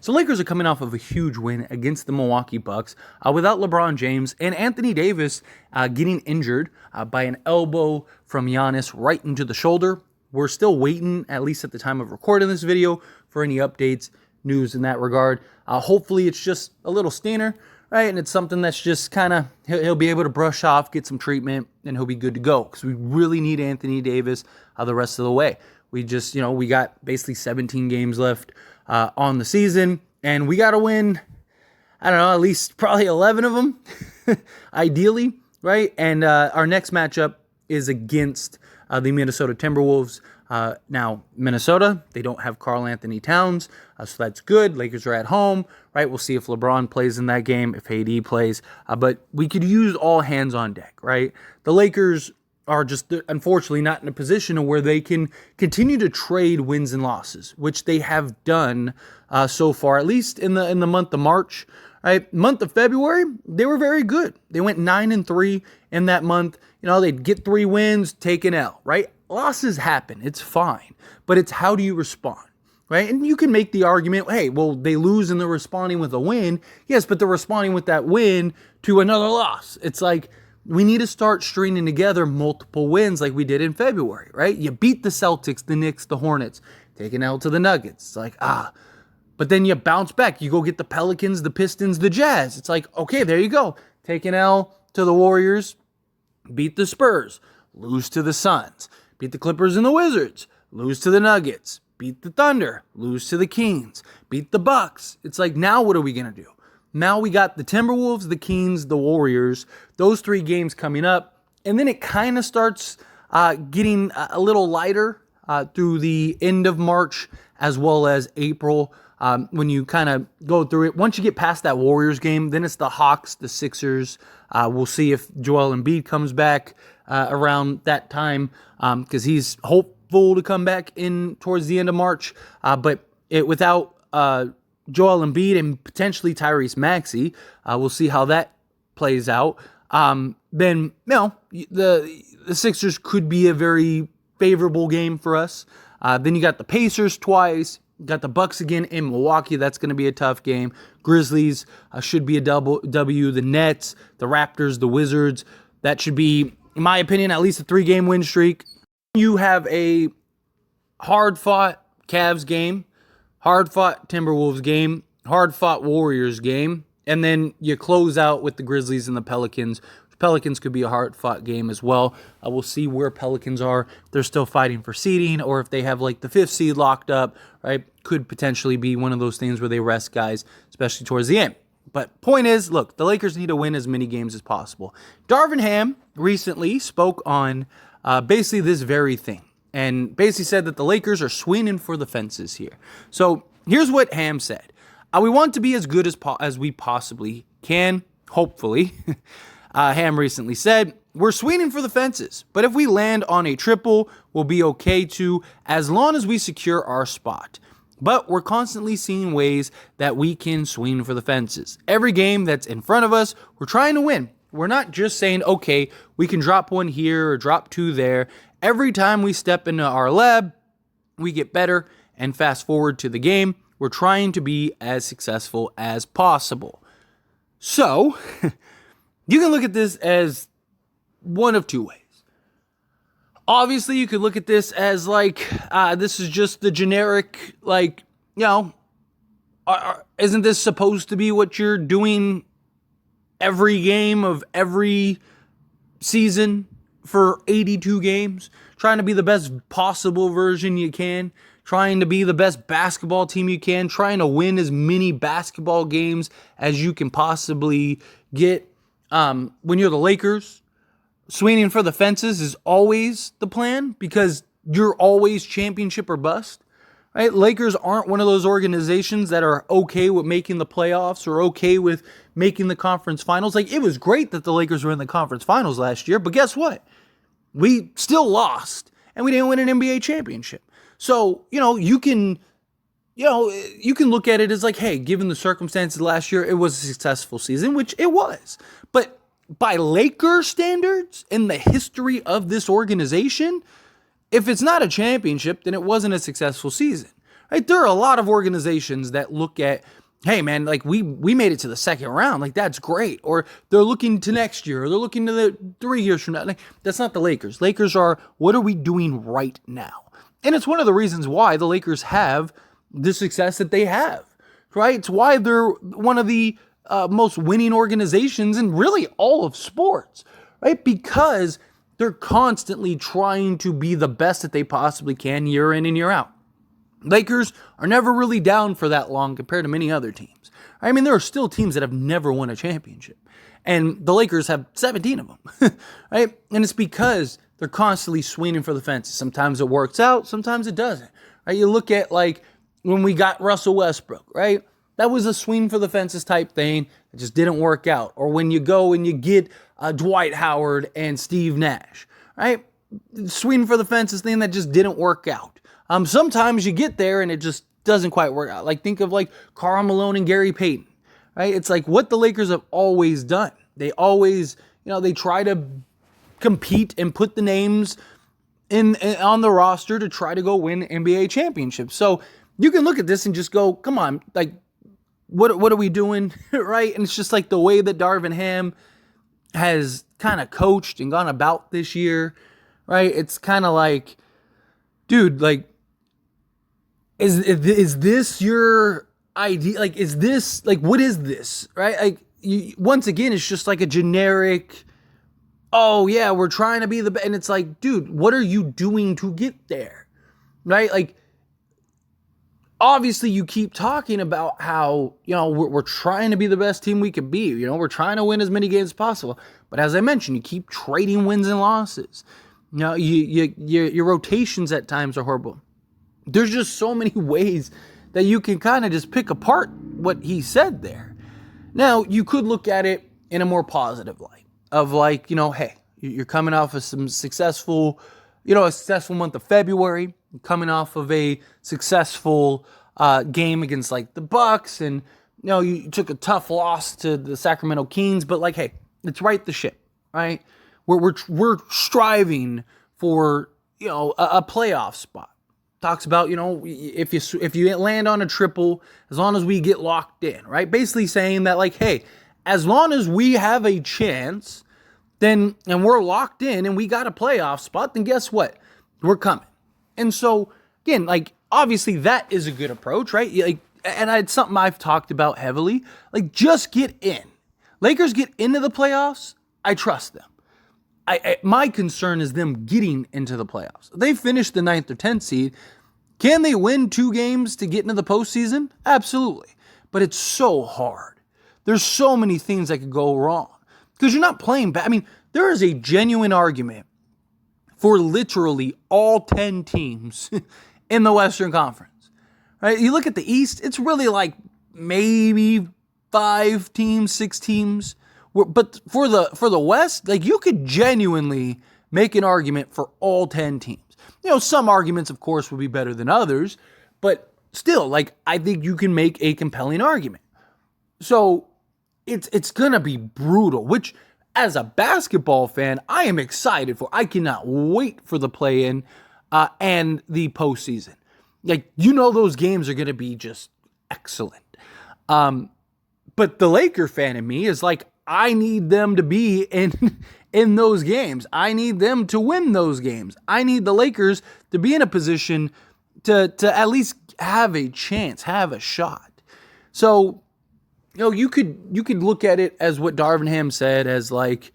So Lakers are coming off of a huge win against the Milwaukee Bucks without LeBron James and Anthony Davis getting injured by an elbow from Giannis right into the shoulder. We're still waiting, at least at the time of recording this video, for any updates, news in that regard. Hopefully it's just a little stainer, right? And it's something that's just kind of, he'll be able to brush off, get some treatment, and he'll be good to go. Because we really need Anthony Davis the rest of the way. We just, we got basically 17 games left on the season, and we got to win, I don't know, at least probably 11 of them, ideally, right? And our next matchup is against the Minnesota Timberwolves. Now, Minnesota, they don't have Karl Anthony Towns, so that's good. Lakers are at home, right? We'll see if LeBron plays in that game, if AD plays, but we could use all hands on deck, right? The Lakers are just, unfortunately, not in a position where they can continue to trade wins and losses, which they have done so far, at least in the month of March. Right, month of February, they were very good. They went 9-3 in that month. They'd get 3 wins, take an L, right? Losses happen. It's fine. But it's how do you respond, right? And you can make the argument, hey, well, they lose and they're responding with a win. Yes, but they're responding with that win to another loss. It's like we need to start stringing together multiple wins like we did in February, right? You beat the Celtics, the Knicks, the Hornets, take an L to the Nuggets. It's like, But then you bounce back. You go get the Pelicans, the Pistons, the Jazz. It's like, okay, there you go. Take an L to the Warriors, beat the Spurs, lose to the Suns, beat the Clippers and the Wizards, lose to the Nuggets, beat the Thunder, lose to the Kings, beat the Bucks. It's like, now what are we going to do? Now we got the Timberwolves, the Kings, the Warriors, those 3 games coming up. And then it kind of starts getting a little lighter through the end of March as well as April. When you kind of go through it, once you get past that Warriors game, then it's the Hawks, the Sixers. We'll see if Joel Embiid comes back around that time because he's hopeful to come back in towards the end of March. But without Joel Embiid and potentially Tyrese Maxey, we'll see how that plays out. Then the Sixers could be a very favorable game for us. Then you got the Pacers twice. Got the Bucks again in Milwaukee. That's going to be a tough game. Grizzlies should be a W. The Nets, the Raptors, the Wizards. That should be, in my opinion, at least a 3-game win streak. You have a hard-fought Cavs game, hard-fought Timberwolves game, hard-fought Warriors game, and then you close out with the Grizzlies and the Pelicans. Pelicans could be a hard-fought game as well. We'll see where Pelicans are. They're still fighting for seeding, or if they have like the 5th seed locked up, right? Could potentially be one of those things where they rest guys, especially towards the end. But point is, look, the Lakers need to win as many games as possible. Darvin Ham recently spoke on basically this very thing, and basically said that the Lakers are swinging for the fences here. So here's what Ham said. We want to be as good as we possibly can, hopefully. Ham recently said, we're swinging for the fences, but if we land on a triple, we'll be okay too, as long as we secure our spot. But we're constantly seeing ways that we can swing for the fences. Every game that's in front of us, we're trying to win. We're not just saying, okay, we can drop 1 here or drop 2 there. Every time we step into our lab, we get better, and fast forward to the game, we're trying to be as successful as possible. So, you can look at this as one of 2 ways. Obviously, you could look at this as like, this is just the generic, like, isn't this supposed to be what you're doing every game of every season for 82 games? Trying to be the best possible version you can. Trying to be the best basketball team you can. Trying to win as many basketball games as you can possibly get. When you're the Lakers, swinging for the fences is always the plan because you're always championship or bust, right? Lakers aren't one of those organizations that are okay with making the playoffs or okay with making the conference finals. Like, it was great that the Lakers were in the conference finals last year, but guess what? We still lost and we didn't win an NBA championship. So, you can look at it as like, hey, given the circumstances last year, it was a successful season, which it was. But by Laker standards in the history of this organization, if it's not a championship, then it wasn't a successful season. right? There are a lot of organizations that look at, hey man, like we made it to the second round, like that's great. Or they're looking to next year, or they're looking to the 3 years from now. Like, that's not the Lakers. Lakers are, what are we doing right now? And it's one of the reasons why the Lakers have the success that they have, right? It's why they're one of the most winning organizations in really all of sports, right? Because they're constantly trying to be the best that they possibly can year in and year out. Lakers are never really down for that long compared to many other teams. I mean, there are still teams that have never won a championship, and the Lakers have 17 of them, right? And it's because they're constantly swinging for the fences. Sometimes it works out, sometimes it doesn't, right? You look at like when we got Russell Westbrook, right? That was a swing for the fences type thing. It just didn't work out. Or when you go and you get Dwight Howard and Steve Nash, right? Swing for the fences thing that just didn't work out. Sometimes you get there and it just doesn't quite work out. Like think of like Karl Malone and Gary Payton, right? It's like what the Lakers have always done. They always, they try to compete and put the names in on the roster to try to go win NBA championships. So you can look at this and just go, come on, like what are we doing, right? And it's just like the way that Darvin Ham has kind of coached and gone about this year, right? It's kind of like, dude, like, is this your idea? Like, is this, like, what is this, right? Like, once again, it's just like a generic, oh, yeah, we're trying to be the best. And it's like, dude, what are you doing to get there, right? Like, obviously, you keep talking about how, we're trying to be the best team we could be. We're trying to win as many games as possible. But as I mentioned, you keep trading wins and losses. Your rotations at times are horrible. There's just so many ways that you can kind of just pick apart what he said there. Now, you could look at it in a more positive light of like, hey, you're coming off of some successful, a successful month of February, coming off of a successful game against like the Bucks, and you took a tough loss to the Sacramento Kings, but like, hey, let's right the ship, right? We're striving for a playoff spot. Talks about if you land on a triple, as long as we get locked in, right? Basically saying that like, hey, as long as we have a chance, then and we're locked in and we got a playoff spot, then guess what? We're coming. And so again, like obviously that is a good approach, right? Like, and it's something I've talked about heavily. Like just get in. Lakers get into the playoffs. I trust them. My concern is them getting into the playoffs. They finished the 9th or 10th seed. Can they win 2 games to get into the postseason? Absolutely. But it's so hard. There's so many things that could go wrong. Because you're not playing bad. I mean, there is a genuine argument for literally all 10 teams in the Western Conference. Right? You look at the East, it's really like maybe 5 teams, 6 teams. But for the West, like you could genuinely make an argument for all 10 teams. Some arguments, of course, would be better than others, but still, like I think you can make a compelling argument. So it's gonna be brutal. Which, as a basketball fan, I am excited for. I cannot wait for the play-in and the postseason. Like those games are gonna be just excellent. But the Laker fan in me is like, I need them to be in those games. I need them to win those games. I need the Lakers to be in a position to at least have a chance, have a shot. So, you could look at it as what Darvin Ham said as like,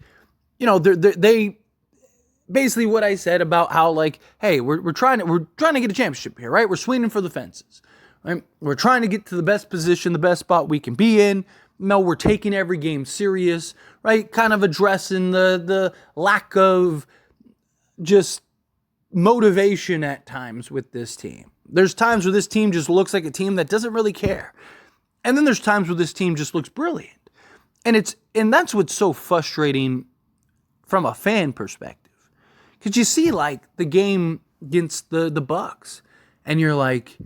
they basically what I said about how like, hey, we're trying to get a championship here, right? We're swinging for the fences, right? We're trying to get to the best position, the best spot we can be in. No, we're taking every game serious, right? Kind of addressing the lack of just motivation at times with this team. There's times where this team just looks like a team that doesn't really care. And then there's times where this team just looks brilliant. And that's what's so frustrating from a fan perspective. Because you see like the game against the Bucks and you're like,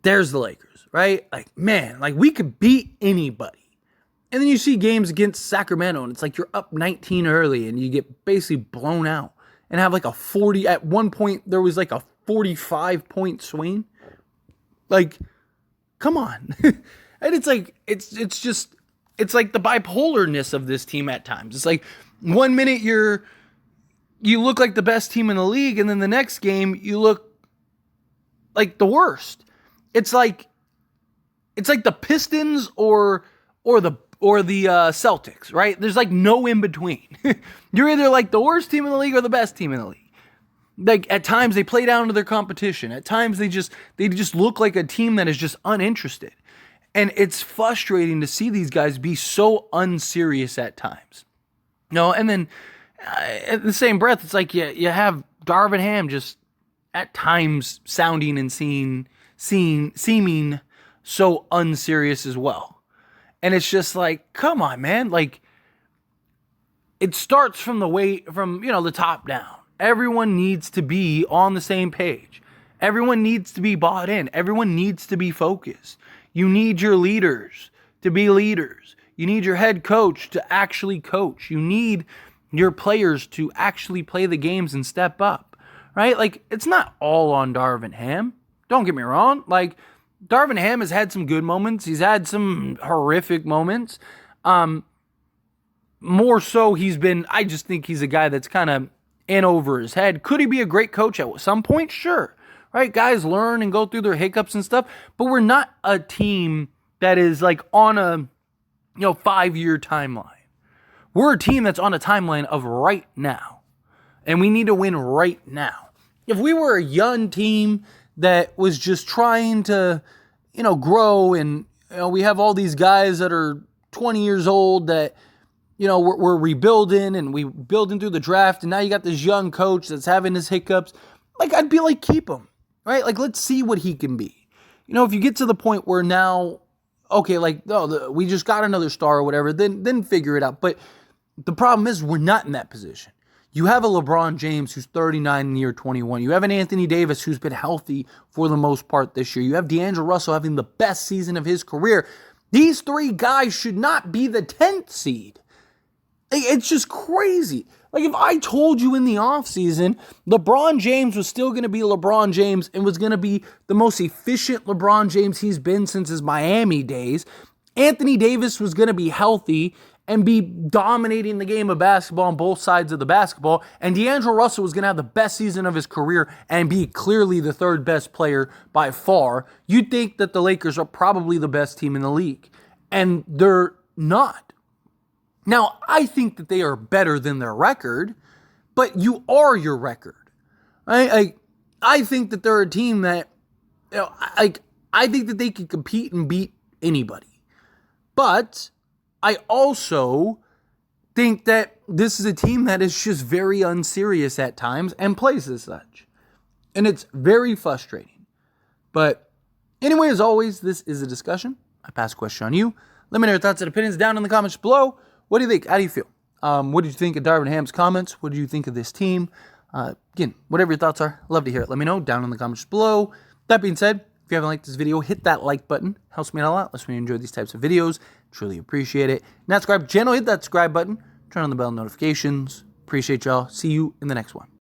there's the Lakers, right? Like, man, like we could beat anybody. And then you see games against Sacramento and it's like you're up 19 early and you get basically blown out and have like a 40, at one point there was like a 45 point swing. Like, come on. And it's like, it's like the bipolarness of this team at times. It's like 1 minute you look like the best team in the league, and then the next game you look like the worst. It's like the Pistons or the Celtics, right? There's like no in between. You're either like the worst team in the league or the best team in the league. Like at times they play down to their competition. At times they just look like a team that is just uninterested. And it's frustrating to see these guys be so unserious at times. And then at the same breath, it's like you have Darvin Ham just at times sounding and seeming so unserious as well. And it's just like, come on, man. Like, it starts from the top down. Everyone needs to be on the same page. Everyone needs to be bought in. Everyone needs to be focused. You need your leaders to be leaders. You need your head coach to actually coach. You need your players to actually play the games and step up, right? Like, it's not all on Darvin Ham. Don't get me wrong. Like, Darvin Ham has had some good moments. He's had some horrific moments. More so, I just think he's a guy that's kind of in over his head. Could he be a great coach at some point? Sure. Right? Guys learn and go through their hiccups and stuff, but we're not a team that is like on a 5-year timeline. We're a team that's on a timeline of right now, and we need to win right now. If we were a young team that was just trying to, grow, and we have all these guys that are 20 years old that, we're rebuilding, and we building through the draft, and now you got this young coach that's having his hiccups. Like, I'd be like, keep him, right? Like, let's see what he can be. If you get to the point where now, okay, like, we just got another star or whatever, then figure it out. But the problem is we're not in that position. You have a LeBron James who's 39 in year 21. You have an Anthony Davis who's been healthy for the most part this year. You have D'Angelo Russell having the best season of his career. These three guys should not be the 10th seed. It's just crazy. Like, if I told you in the offseason LeBron James was still going to be LeBron James and was going to be the most efficient LeBron James he's been since his Miami days, Anthony Davis was going to be healthy and be dominating the game of basketball on both sides of the basketball, and D'Angelo Russell was going to have the best season of his career and be clearly the third best player by far, you'd think that the Lakers are probably the best team in the league. And they're not. Now, I think that they are better than their record, but you are your record. Right? I think that they're a team that, I think that they can compete and beat anybody. But I also think that this is a team that is just very unserious at times and plays as such. And it's very frustrating. But anyway, as always, this is a discussion. I pass the question on you. Let me know your thoughts and opinions down in the comments below. What do you think? How do you feel? What did you think of Darvin Ham's comments? What did you think of this team? Again, whatever your thoughts are, love to hear it. Let me know down in the comments below. That being said, if you haven't liked this video, hit that like button. Helps me out a lot. Lets me enjoy these types of videos. Truly appreciate it. Not subscribe to the channel, hit that subscribe button. Turn on the bell notifications. Appreciate y'all. See you in the next one.